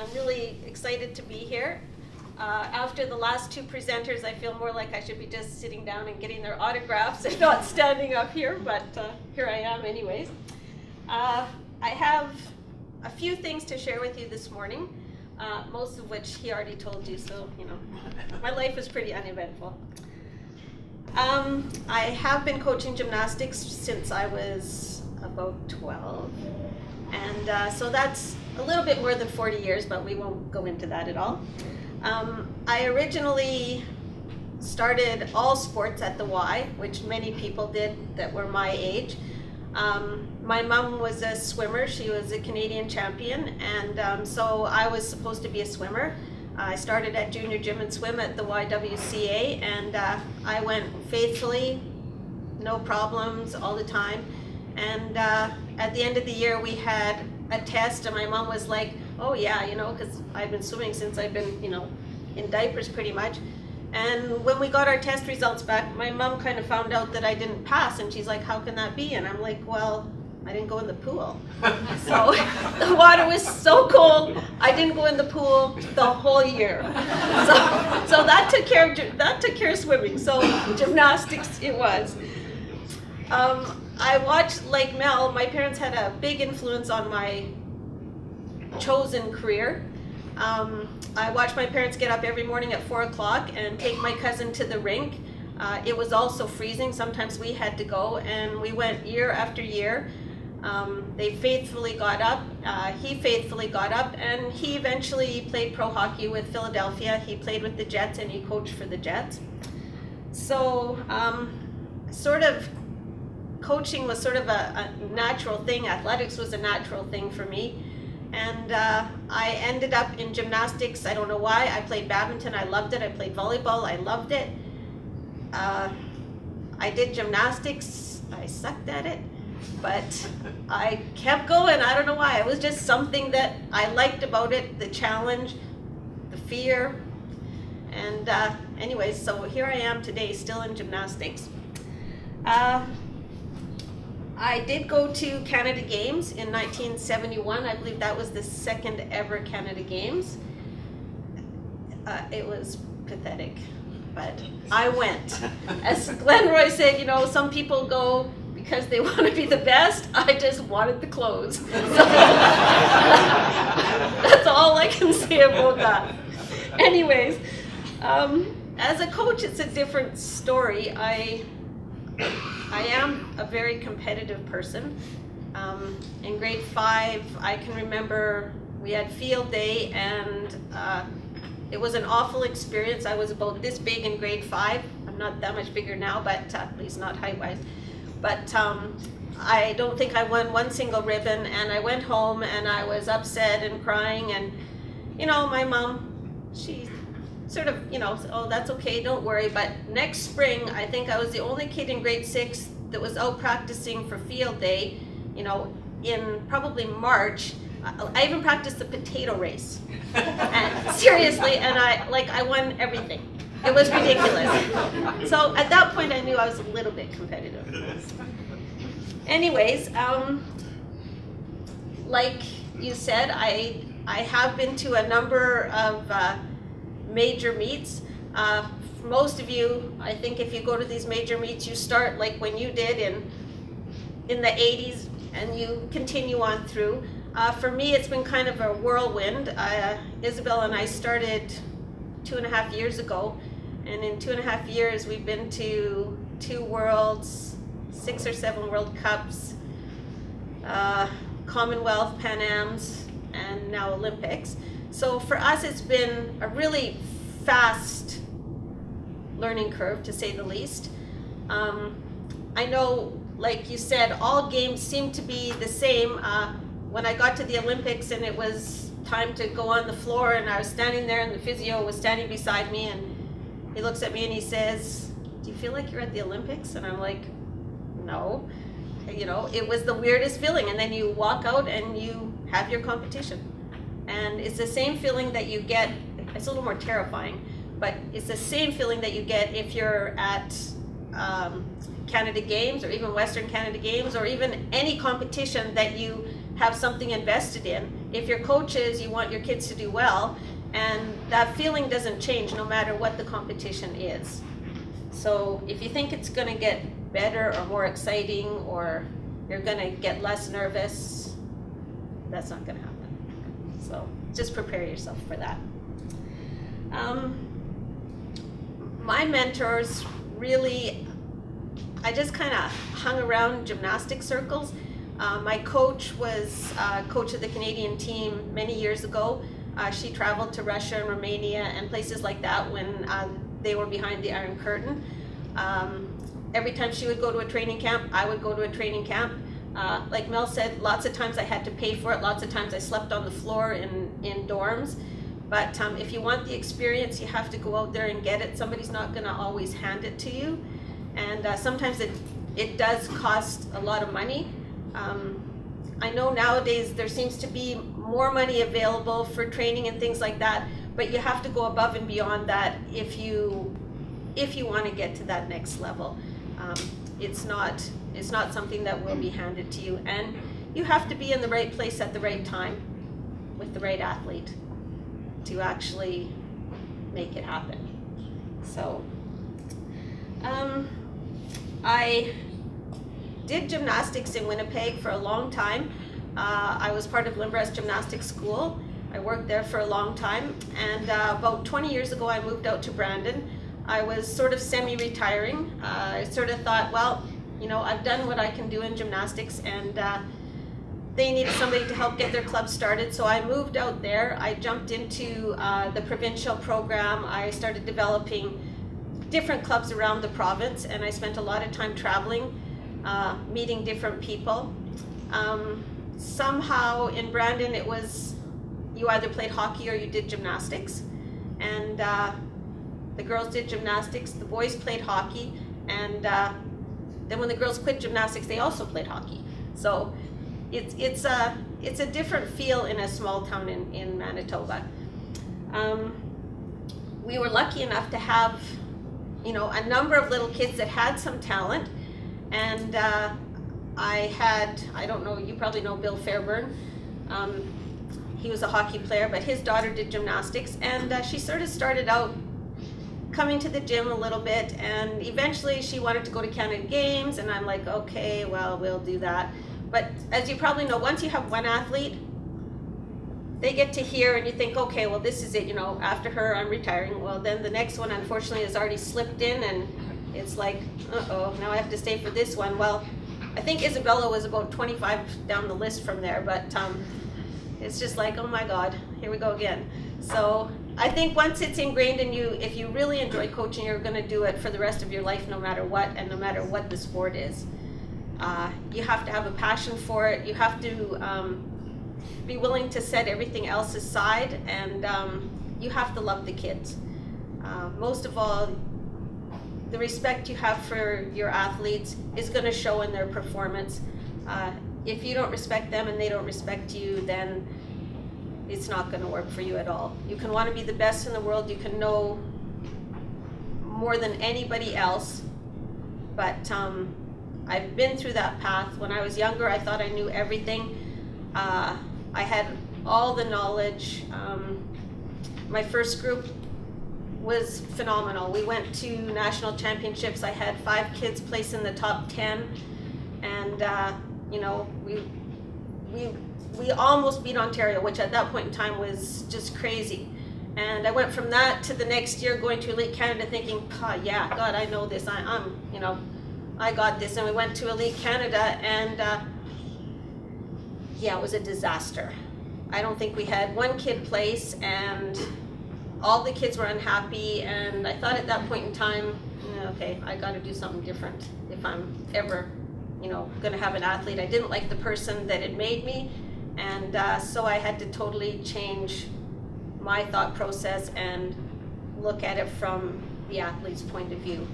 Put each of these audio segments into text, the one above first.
I'm really excited to be here. After the last two presenters, I feel more like I should be just sitting down and getting their autographs and not standing up here, but here I am anyways. I have a few things to share with you this morning, most of which he already told you, so my life is pretty uneventful. I have been coaching gymnastics since I was about 12, and so that's a little bit more than 40 years, but we won't go into that at all. I originally started all sports at the Y, which many people did that were my age. My mom was a swimmer. She was a Canadian champion, and so I was supposed to be a swimmer. I started at junior gym and swim at the YWCA, and I went faithfully, no problems, all the time. And at the end of the year, we had a test, and my mom was like, oh yeah, because I've been swimming since I've been, in diapers pretty much. And when we got our test results back, my mom kind of found out that I didn't pass, and she's like, how can that be? And I'm like, well, I didn't go in the pool. So the water was so cold, I didn't go in the pool the whole year. So that took care of swimming. So gymnastics it was. I watched, like Mel, my parents had a big influence on my chosen career. I watched my parents get up every morning at 4 o'clock and take my cousin to the rink. It was also freezing. Sometimes we had to go, and we went year after year. They faithfully got up. He faithfully got up, and he eventually played pro hockey with Philadelphia. He played with the Jets, and he coached for the Jets. So coaching was sort of a natural thing. Athletics was a natural thing for me. And I ended up in gymnastics. I don't know why. I played badminton. I loved it. I played volleyball. I loved it. I did gymnastics. I sucked at it. But I kept going. I don't know why. It was just something that I liked about it, the challenge, the fear. And anyways, so here I am today, still in gymnastics. I did go to Canada Games in 1971. I believe that was the second ever Canada Games. It was pathetic, but I went. As Glenn Roy said, some people go because they want to be the best. I just wanted the clothes. So, that's all I can say about that. Anyways, as a coach, it's a different story. I am a very competitive person. In grade 5, I can remember we had field day, and it was an awful experience. I was about this big in grade 5. I'm not that much bigger now, but at least not height-wise. But I don't think I won one single ribbon, and I went home and I was upset and crying, and my mom, she sort of, oh, that's okay, don't worry. But next spring, I think I was the only kid in grade 6 that was out practicing for field day, in probably March. I even practiced the potato race. And seriously, and I won everything. It was ridiculous. So at that point, I knew I was a little bit competitive. Anyways, like you said, I have been to a number of major meets. Most of you, I think if you go to these major meets, you start like when you did in the 80s, and you continue on through. For me, it's been kind of a whirlwind. Isabela and I started 2.5 years ago, and in 2.5 years we've been to 2 Worlds, 6 or 7 World Cups, Commonwealth, Pan Ams, and now Olympics. So for us, it's been a really fast learning curve, to say the least. I know, like you said, all games seem to be the same. When I got to the Olympics and it was time to go on the floor, and I was standing there and the physio was standing beside me, and he looks at me and he says, do you feel like you're at the Olympics? And I'm like, no. It was the weirdest feeling. And then you walk out and you have your competition. And it's the same feeling that you get. It's a little more terrifying, but it's the same feeling that you get if you're at Canada Games, or even Western Canada Games, or even any competition that you have something invested in. if you're coaches, you want your kids to do well, and that feeling doesn't change no matter what the competition is. So if you think it's going to get better or more exciting, or you're going to get less nervous, that's not going to happen. So just prepare yourself for that. My mentors really, I just kind of hung around gymnastic circles. My coach was coach of the Canadian team many years ago. She traveled to Russia and Romania and places like that when they were behind the Iron Curtain. Every time she would go to a training camp, I would go to a training camp. Like Mel said, lots of times I had to pay for it. Lots of times I slept on the floor in dorms. But if you want the experience, you have to go out there and get it. Somebody's not going to always hand it to you. And sometimes it does cost a lot of money. I know nowadays there seems to be more money available for training and things like that, but you have to go above and beyond that if you want to get to that next level. It's not something that will be handed to you, and you have to be in the right place at the right time with the right athlete to actually make it happen. So I did gymnastics in Winnipeg for a long time. I was part of Limbres Gymnastics School. I worked there for a long time, and about 20 years ago I moved out to Brandon. I was sort of semi-retiring. I sort of thought, well, I've done what I can do in gymnastics, and they needed somebody to help get their club started, so I moved out there. I jumped into the provincial program. I started developing different clubs around the province, and I spent a lot of time traveling, meeting different people. Somehow in Brandon it was you either played hockey or you did gymnastics, and the girls did gymnastics, the boys played hockey, and then when the girls quit gymnastics they also played hockey. So it's a different feel in a small town in Manitoba. We were lucky enough to have a number of little kids that had some talent, and I don't know, you probably know Bill Fairburn. He was a hockey player, but his daughter did gymnastics, and she sort of started out coming to the gym a little bit, and eventually she wanted to go to Canada Games, and I'm like, okay, well, we'll do that. But as you probably know, once you have one athlete, they get to here and you think, okay, well, this is it, after her, I'm retiring. Well, then the next one, unfortunately, has already slipped in, and it's like, uh-oh, now I have to stay for this one. Well, I think Isabela was about 25 down the list from there, but it's just like, oh my God, here we go again. So I think once it's ingrained in you, if you really enjoy coaching, you're going to do it for the rest of your life, no matter what, and no matter what the sport is. You have to have a passion for it. You have to be willing to set everything else aside, and you have to love the kids. Most of all, the respect you have for your athletes is going to show in their performance. If you don't respect them and they don't respect you, then it's not going to work for you at all. You can want to be the best in the world, you can know more than anybody else, but I've been through that path. When I was younger, I thought I knew everything. I had all the knowledge. My first group was phenomenal. We went to national championships. I had 5 kids place in the top 10, and we almost beat Ontario, which at that point in time was just crazy. And I went from that to the next year going to Elite Canada thinking, yeah, God, I know this. I got this. And we went to Elite Canada, and yeah, it was a disaster. I don't think we had one kid place, and all the kids were unhappy, and I thought at that point in time, okay, I got to do something different if I'm ever, going to have an athlete. I didn't like the person that had made me, and so I had to totally change my thought process and look at it from the athlete's point of view.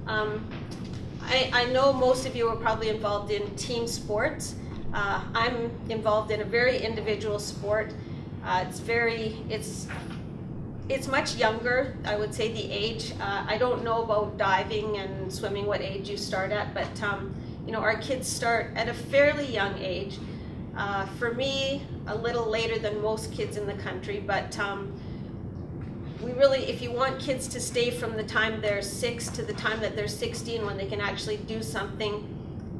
I know most of you are probably involved in team sports. I'm involved in a very individual sport. It's much younger, I would say, the age. I don't know about diving and swimming, what age you start at, but our kids start at a fairly young age, For me, a little later than most kids in the country, but we really, if you want kids to stay from the time they're 6 to the time that they're 16 when they can actually do something,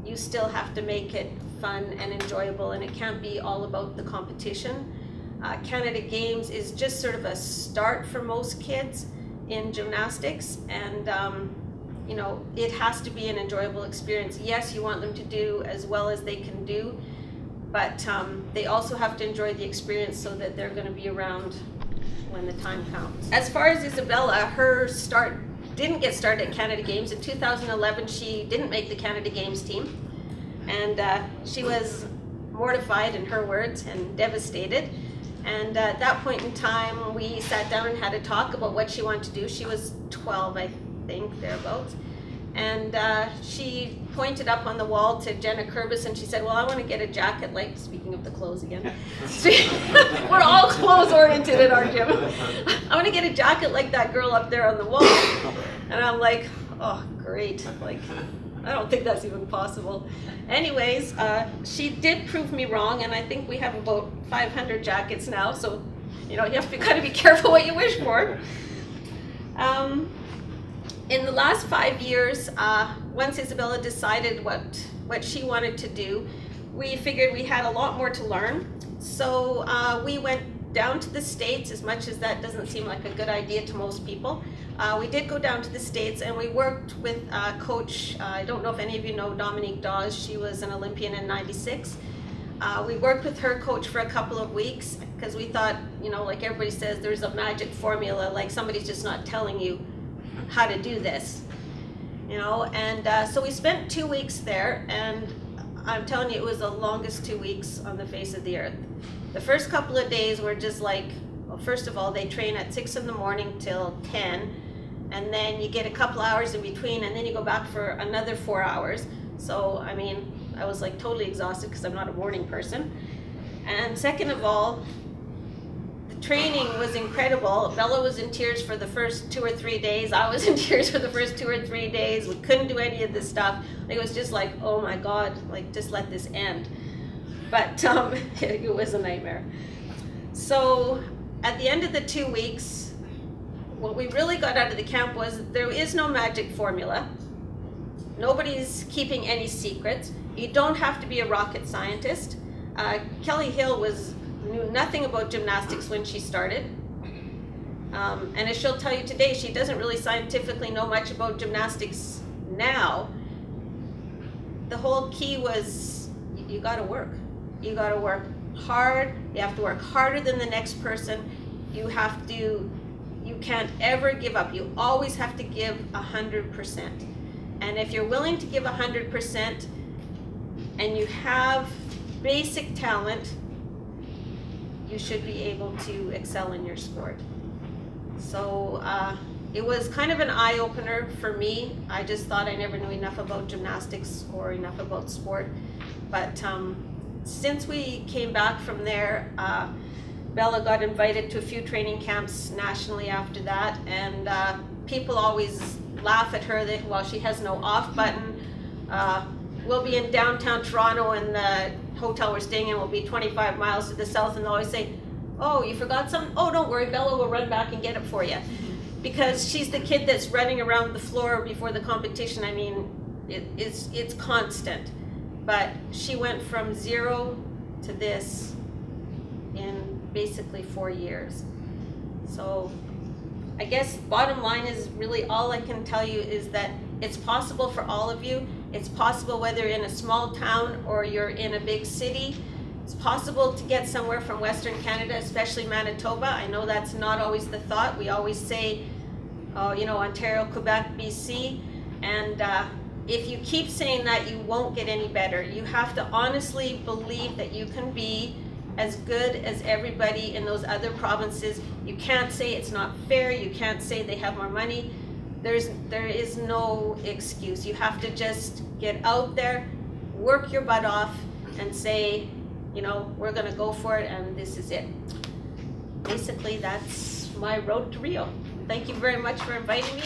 you still have to make it fun and enjoyable, and it can't be all about the competition. Canada Games is just sort of a start for most kids in gymnastics, and you know, it has to be an enjoyable experience. Yes, you want them to do as well as they can do, but they also have to enjoy the experience so that they're going to be around when the time counts. As far as Isabela, her start didn't get started at Canada Games. In 2011, she didn't make the Canada Games team, and she was mortified, in her words, and devastated. And at that point in time, we sat down and had a talk about what she wanted to do. She was 12, I think, thereabouts. And she pointed up on the wall to Jenna Kurbis, and she said, well, I want to get a jacket like, speaking of the clothes again, we're all clothes oriented at our gym. I want to get a jacket like that girl up there on the wall. And I'm like, oh, great. Like, I don't think that's even possible. Anyways, she did prove me wrong, and I think we have about 500 jackets now, so, you know, you have to kind of be careful what you wish for. In the last 5 years, once Isabela decided what she wanted to do, we figured we had a lot more to learn. So we went down to the States, as much as that doesn't seem like a good idea to most people. We did go down to the States, and we worked with coach, I don't know if any of you know Dominique Dawes. She was an Olympian in '96. We worked with her coach for a couple of weeks, because we thought, you know, like everybody says, there's a magic formula, like somebody's just not telling you how to do this, you know. And so we spent 2 weeks there, and I'm telling you, it was the longest 2 weeks on the face of the earth. The first couple of days were just like, well, first of all, they train at 6 in the morning till 10, and then you get a couple hours in between, and then you go back for another 4 hours. So, I mean, I was like totally exhausted because I'm not a morning person. And second of all, the training was incredible. Bella was in tears for the first 2 or 3 days. I was in tears for the first 2 or 3 days. We couldn't do any of this stuff. It was just like, oh my God, like just let this end. But it was a nightmare. So at the end of the 2 weeks, what we really got out of the camp was there is no magic formula. Nobody's keeping any secrets. You don't have to be a rocket scientist. Kelly Hill knew nothing about gymnastics when she started. And as she'll tell you today, she doesn't really scientifically know much about gymnastics now. The whole key was you gotta work. You gotta work hard. You have to work harder than the next person. You can't ever give up. You always have to give 100%. And if you're willing to give 100% and you have basic talent, you should be able to excel in your sport. So it was kind of an eye-opener for me. I just thought I never knew enough about gymnastics or enough about sport. But since we came back from there, Bella got invited to a few training camps nationally after that, and people always laugh at her that, well, she has no off button. We'll be in downtown Toronto, and the hotel we're staying in will be 25 miles to the south, and they'll always say, oh, you forgot something? Oh, don't worry, Bella will run back and get it for you. Because she's the kid that's running around the floor before the competition. I mean, it's constant. But she went from 0 to this in basically 4 years. So I guess bottom line is really all I can tell you is that it's possible for all of you. It's possible whether you're in a small town or you're in a big city. It's possible to get somewhere from Western Canada, especially Manitoba. I know that's not always the thought. We always say, you know, Ontario, Quebec, BC. And if you keep saying that, you won't get any better. You have to honestly believe that you can be as good as everybody in those other provinces. You can't say it's not fair. You can't say they have more money. There is no excuse. You have to just get out there, work your butt off, and say, you know, we're gonna go for it, and this is it. Basically, that's my road to Rio. Thank you very much for inviting me.